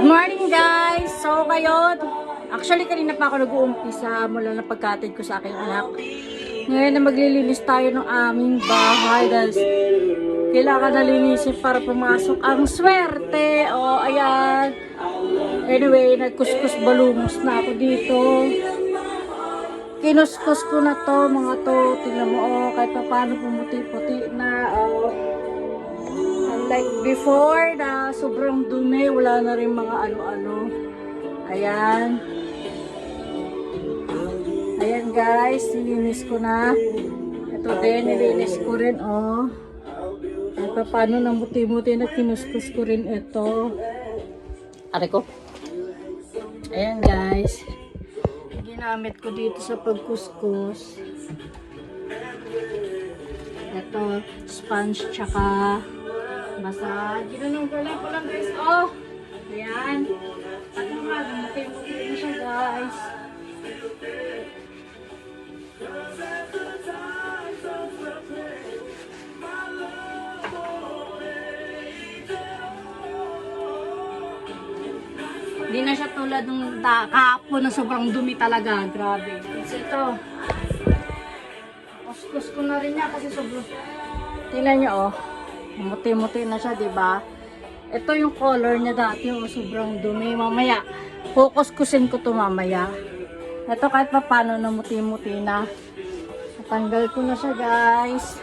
Good morning guys! So ngayon, actually kanina pa ako nag-uumpisa mula na pagkatid ko sa aking anak. Ngayon na maglilinis tayo ng aming bahay guys. Kailangan na linisin para pumasok ang swerte. O ayan. Anyway, nagkuskus balumos na ako dito. Kinuskus ko na to mga to. Tingnan mo kahit pa paano pumuti-puti na. Like before na sobrang dumi, wala na rin mga ano-ano. Ayan. Ayan guys, nilinis ko na. Ito din, nilinis ko rin At paano na muti-muti na kinuskus ko rin ito. Are ko. Ayan guys. Ginamit ko dito sa pagkuskus. Ito, sponge tsaka basa. Ginanong ko lang guys. Ayan. Ano nga, muti-muti na siya guys. Hindi na siya tulad ng kahapon na sobrang dumi talaga. Grabe. Kasi ito. Kuskus ko na rin niya kasi sobrang. Tingnan niyo muti-muti na siya, diba? Ito yung color niya dati, sobrang dumi. Mamaya, kukuskusin ko to mamaya. Ito kahit pa paano na muti-muti na. Natanggal ko na siya, guys.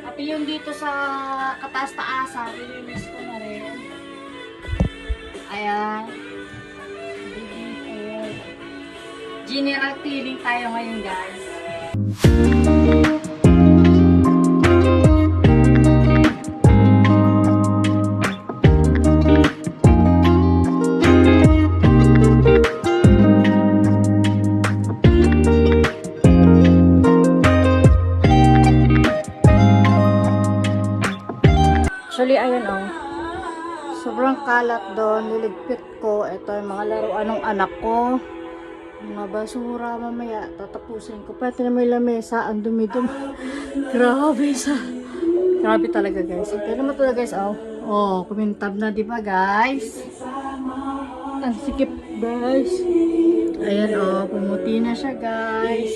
Pati yung dito sa kataas-taasan, nilinis ko na rin. Ayan. General cleaning tayo ngayon guys. Actually ayun sobrang kalat doon, niligpit ko. Ito yung mga laruan ng anak ko. Mga basura mamaya, tatapusin ko. Pati na may lamesa, ang dumi-dumi. Grabe talaga guys. Kaya naman talaga guys, kumintab na diba guys? Ang sikip guys. Ayan pumuti na siya guys.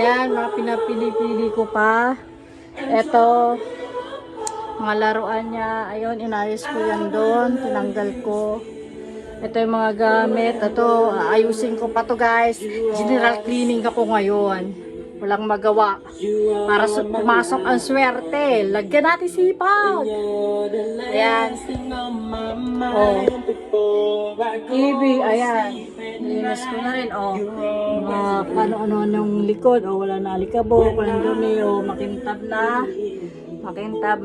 Ayan, mga pinapili-pili ko pa. Eto, mga laruan niya. Ayun, inayos ko yan doon. Tinanggal ko. Ito yung mga gamit. Ito, ayusin ko pa to guys. General cleaning ako ngayon. Walang magawa. Para pumasok ang swerte. Lagyan natin sipag. Ayan. TV, ayan. Linis ko na rin. Paano ng likod. Wala na alikabok. Walang dumi. Makintab na. Makintab.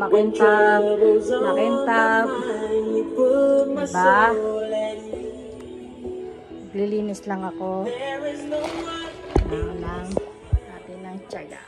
Diba? Lilinis lang ako. Lang natin ng tiyaga.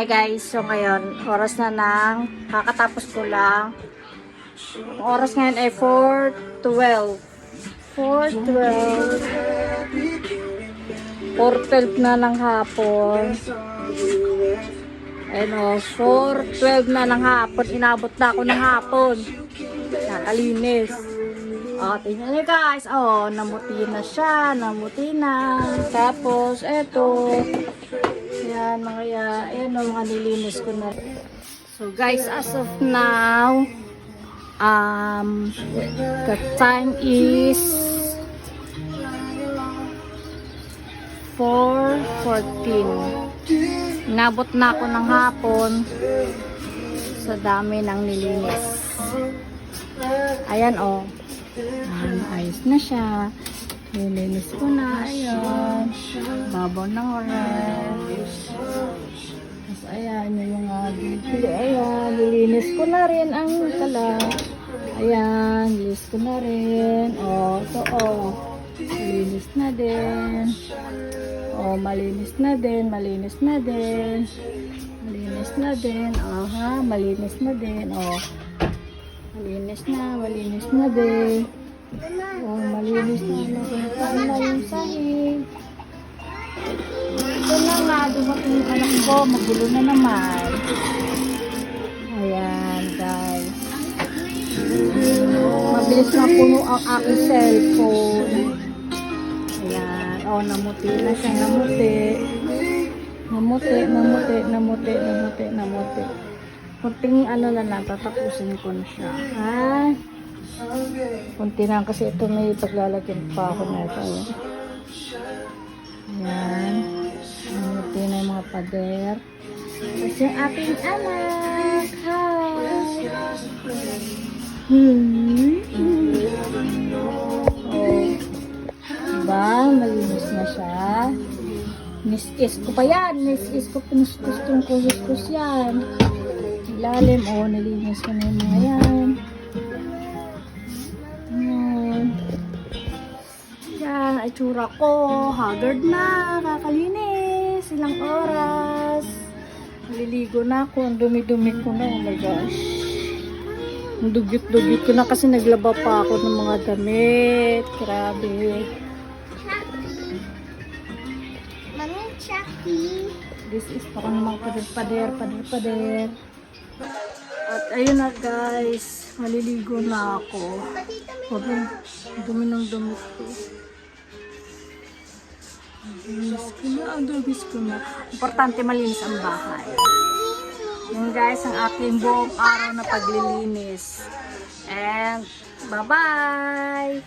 Hi guys, so ngayon, oras na ng, kakatapos ko lang. Ang oras ngayon ay 4:12. 4:12 na ng hapon. Ayun o, 4:12 na ng hapon. Inabot na ako ng hapon. Nakalinis. O, tingnan nyo guys. O, namuti na siya. Namuti na. Tapos, eto. Ayan, ayan o, mga nilinis ko na. So guys, as of now, the time is 4:14. Inabot na ako ng hapon sa dami ng nilinis. Ayan o. Ayos na siya. Nilinis ko na. Ayan. Babaw ng orange. Tapos ayan yung mga bibili. Ayan. Nilinis ko na rin ang tala. Ayan. Nilinis ko na rin. O. Ito o. Malinis na din. O. Malinis na din. Malinis na din. Malinis na din. Aha. Malinis na din. O. Malinis na. Malinis na din. O. Malinis na. Nakita na yung sahig. Ito na nga. Dumating yung anak ko. Magulo na naman. Ayan guys. Mabilis na puno ang aking cellphone. Ayan. O, namuti na siya. Namuti. Namuti, namuti, namuti, namuti, namuti. Kunting ano na lang, tatapusin ko na siya. Ha? Kunti lang kasi ito may paglalagyan pa ako na ito. Ayan. Namuti na yung mga pader. Tapos yung aking anak. Hi! Oh. Diba? Malinis na siya. Niskis ko pa yan. Niskis ko, pinuskus kong kuskus yan. Ilalim. O, nilinis ko na yung mga yan. Ayan. Yan, ay tsura ko. Haggard na. Kakalinis. Ilang oras. Naliligo na ako. Ang dumi-dumi ko na. Oh my gosh. Ang dugit-dugit ko na kasi naglaba pa ako ng mga damit. Grabe. Mami, Chucky. This is para namang pader. At ayun na guys. Maliligo na ako. Sabi, dumi ng dumi ko. Ang dubis ko na. Importante malinis ang bahay. Yun guys, ang aking buong araw na paglilinis. And bye-bye!